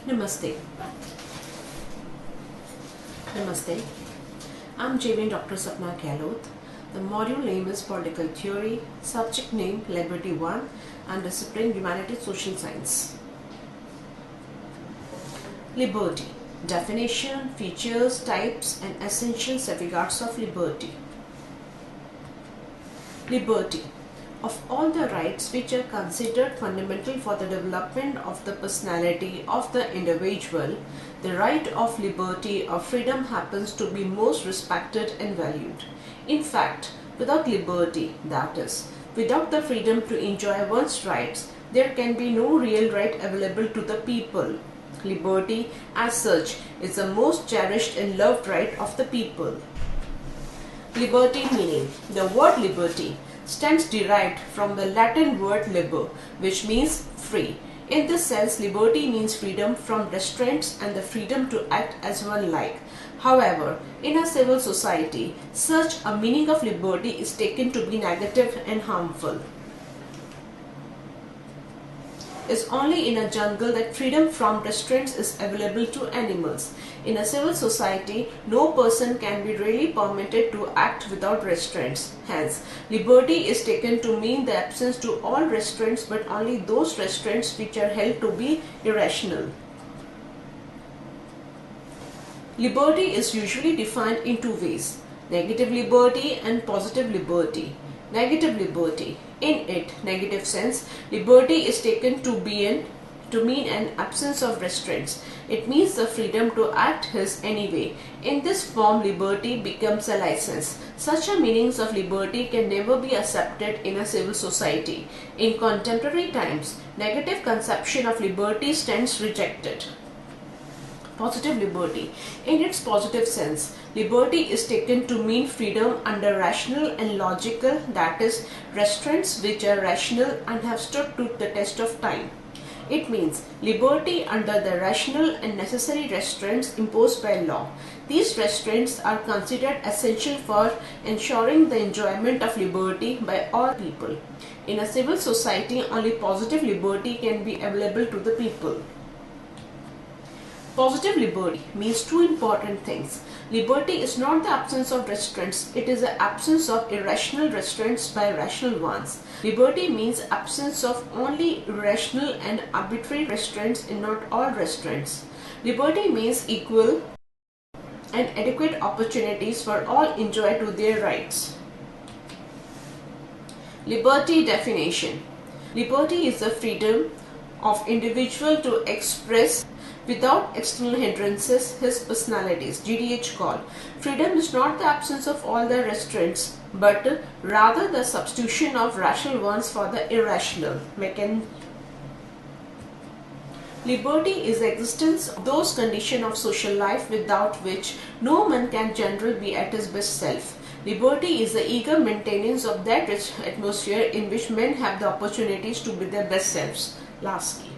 Namaste. Namaste. I'm JV Dr. Sapna Gehlot. The module name is Political Theory, subject name Liberty 1 and discipline Humanities Social Science. Liberty. Definition, features, types and essential safeguards of liberty. Liberty. Of all the rights which are considered fundamental for the development of the personality of the individual, the right of liberty or freedom happens to be most respected and valued. In fact, without liberty, that is, without the freedom to enjoy one's rights, there can be no real right available to the people. Liberty, as such, is the most cherished and loved right of the people. Liberty meaning. The word liberty stands derived from the Latin word liber, which means free. In this sense, liberty means freedom from restraints and the freedom to act as one like. However, in a civil society, such a meaning of liberty is taken to be negative and harmful. It's only in a jungle that freedom from restraints is available to animals. In a civil society, no person can be really permitted to act without restraints. Hence, liberty is taken to mean the absence to all restraints, but only those restraints which are held to be irrational. Liberty is usually defined in two ways: negative liberty and positive liberty. Negative liberty. In its negative sense, liberty is taken to mean an absence of restraints. It means the freedom to act his any way. In this form, liberty becomes a license. Such a meanings of liberty can never be accepted in a civil society. In contemporary times, negative conception of liberty stands rejected. Positive liberty. In its positive sense, liberty is taken to mean freedom under rational and logical, that is, restraints which are rational and have stood to the test of time. It means liberty under the rational and necessary restraints imposed by law. These restraints are considered essential for ensuring the enjoyment of liberty by all people. In a civil society, only positive liberty can be available to the people. Positive liberty means two important things. Liberty is not the absence of restraints, it is the absence of irrational restraints by rational ones. Liberty means absence of only irrational and arbitrary restraints and not all restraints. Liberty means equal and adequate opportunities for all enjoy to their rights. Liberty definition. Liberty is the freedom of individual to express without external hindrances his personalities. GDH call. Freedom is not the absence of all the restraints, but rather the substitution of rational ones for the irrational. Liberty is the existence of those conditions of social life without which no man can generally be at his best self. Liberty is the eager maintenance of that rich atmosphere in which men have the opportunities to be their best selves. Lastly,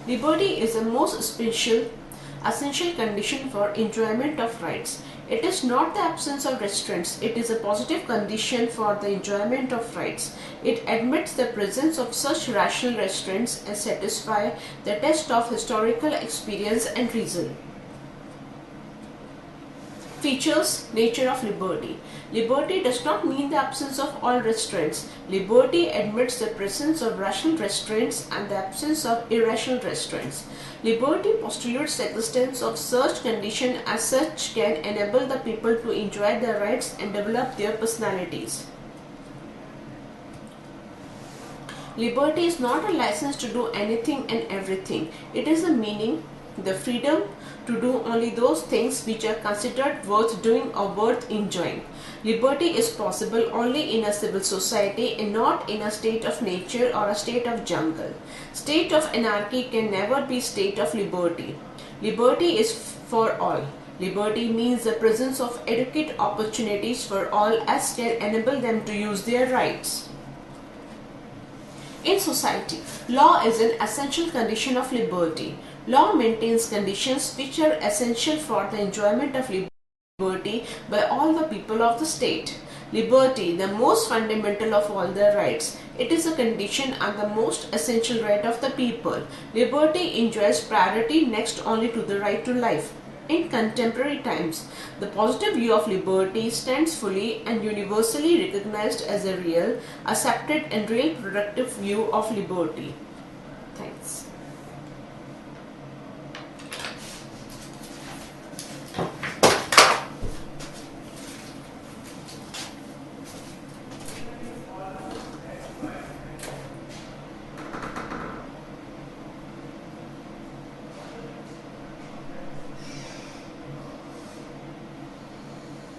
liberty is the most essential condition for enjoyment of rights. It is not the absence of restraints, it is a positive condition for the enjoyment of rights. It admits the presence of such rational restraints as satisfy the test of historical experience and reason. Features, nature of liberty. Liberty does not mean the absence of all restraints. Liberty admits the presence of rational restraints and the absence of irrational restraints. Liberty postulates the existence of such condition as such can enable the people to enjoy their rights and develop their personalities. Liberty is not a license to do anything and everything. It is a meaning, the freedom to do only those things which are considered worth doing or worth enjoying. Liberty is possible only in a civil society and not in a state of nature or a state of jungle. State of anarchy can never be state of liberty. Liberty is for all. Liberty means the presence of adequate opportunities for all as can enable them to use their rights. In society, law is an essential condition of liberty. Law maintains conditions which are essential for the enjoyment of liberty by all the people of the state. Liberty, the most fundamental of all the rights. It is a condition and the most essential right of the people. Liberty enjoys priority next only to the right to life. In contemporary times, the positive view of liberty stands fully and universally recognized as a real, accepted and real productive view of liberty.